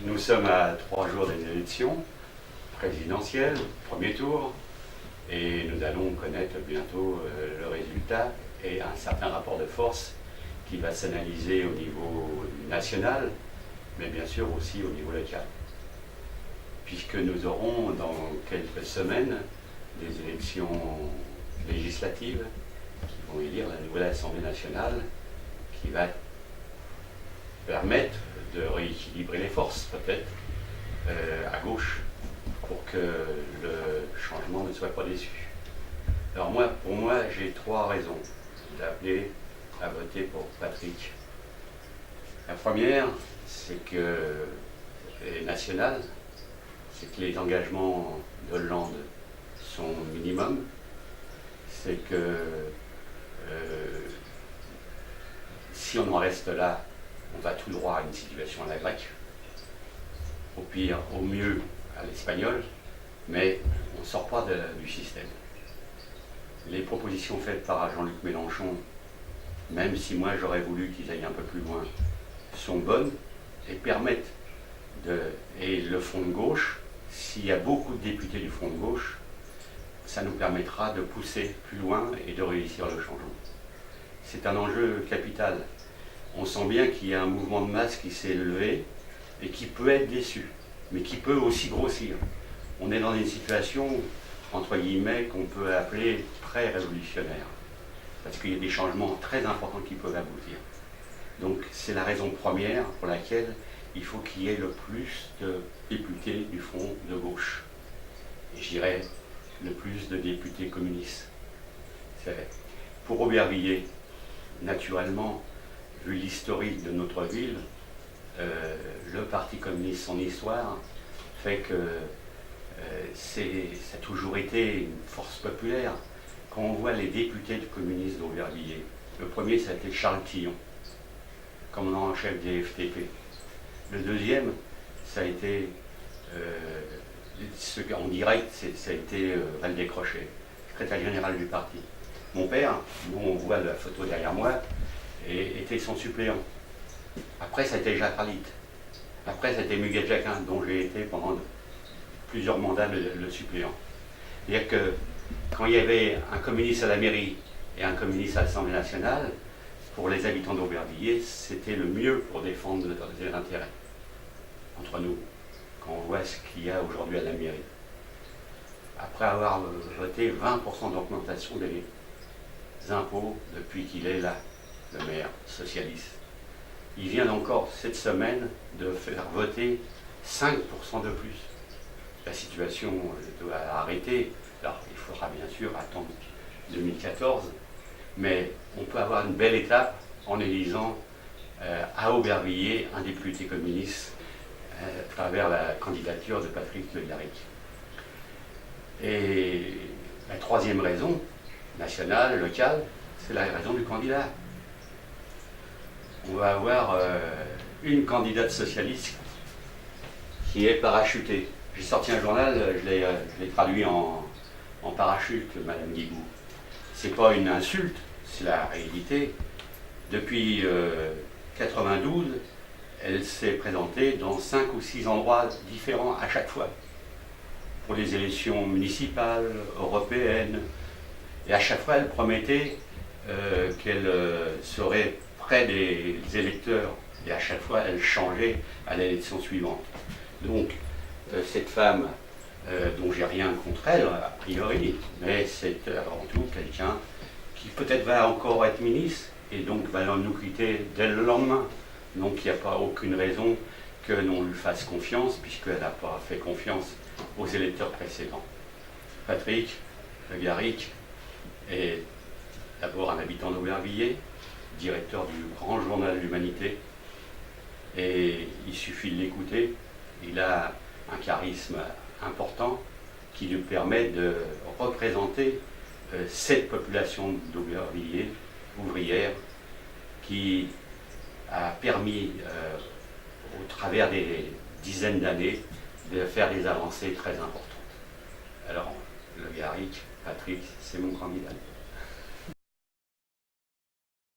Nous sommes à 3 jours des élections présidentielles, premier tour, et nous allons connaître bientôt le résultat et un certain rapport de force qui va s'analyser au niveau national, mais bien sûr aussi au niveau local. Puisque nous aurons dans quelques semaines des élections législatives qui vont élire la nouvelle Assemblée nationale qui va permettre de rééquilibrer les forces, peut-être, à gauche, pour que le changement ne soit pas déçu. Alors pour moi, j'ai 3 raisons d'appeler à voter pour Patrick. La première, c'est que est nationale, c'est que les engagements de Hollande sont minimum, c'est que si on en reste là, on va tout droit à une situation à la grecque, au pire, au mieux à l'espagnol, mais on ne sort pas du système. Les propositions faites par Jean-Luc Mélenchon, même si moi j'aurais voulu qu'ils aillent un peu plus loin, sont bonnes et permettent et le front de gauche, s'il y a beaucoup de députés du front de gauche, ça nous permettra de pousser plus loin et de réussir le changement. C'est un enjeu capital. On sent bien qu'il y a un mouvement de masse qui s'est levé et qui peut être déçu, mais qui peut aussi grossir. On est dans une situation, entre guillemets, qu'on peut appeler pré-révolutionnaire, parce qu'il y a des changements très importants qui peuvent aboutir. Donc c'est la raison première pour laquelle il faut qu'il y ait le plus de députés du front de gauche. Et je dirais le plus de députés communistes. Pour Aubervilliers, naturellement, vu l'historique de notre ville, le Parti communiste, son histoire, fait que ça a toujours été une force populaire. Quand on voit les députés communistes d'Aubervilliers, le premier, ça a été Charles Tillon, commandant en chef des FTP. Le deuxième, ça a été, en direct, ça a été Valdez-Crochet, secrétaire général du parti. Mon père, dont on voit la photo derrière moi, était son suppléant. Après, ça a été Jacques Arlite. Après, ça a été Muguet Jacquin, dont j'ai été pendant plusieurs mandats le suppléant. C'est-à-dire que quand il y avait un communiste à la mairie et un communiste à l'Assemblée nationale, pour les habitants d'Aubervilliers, c'était le mieux pour défendre leurs intérêts. Entre nous, quand on voit ce qu'il y a aujourd'hui à la mairie. Après avoir voté 20% d'augmentation des impôts depuis qu'il est là, le maire socialiste. Il vient encore cette semaine de faire voter 5% de plus. La situation doit arrêter. Alors, il faudra bien sûr attendre 2014, mais on peut avoir une belle étape en élisant à Aubervilliers un député communiste à travers la candidature de Patrick Le Garric. Et la troisième raison, nationale, locale, c'est la raison du candidat. On va avoir une candidate socialiste qui est parachutée. J'ai sorti un journal, je l'ai traduit en parachute, Madame Guigou. C'est pas une insulte, c'est la réalité. Depuis 92, elle s'est présentée dans 5 ou 6 endroits différents à chaque fois, pour les élections municipales, européennes. Et à chaque fois, elle promettait qu'elle serait près des électeurs. Et à chaque fois, elle changeait à l'élection suivante. Donc, cette femme, dont j'ai rien contre elle, a priori, mais c'est avant tout quelqu'un qui peut-être va encore être ministre, et donc va nous quitter dès le lendemain. Donc il n'y a pas aucune raison que l'on lui fasse confiance, puisqu'elle n'a pas fait confiance aux électeurs précédents. Patrick Le Garric est d'abord un habitant d'Aubervilliers, directeur du grand journal L'Humanité, et il suffit de l'écouter. Il a un charisme important qui lui permet de représenter cette population d'Aubervilliers, ouvrière, qui a permis, au travers des dizaines d'années, de faire des avancées très importantes. Alors, Le Garric, Patrick, c'est mon candidat.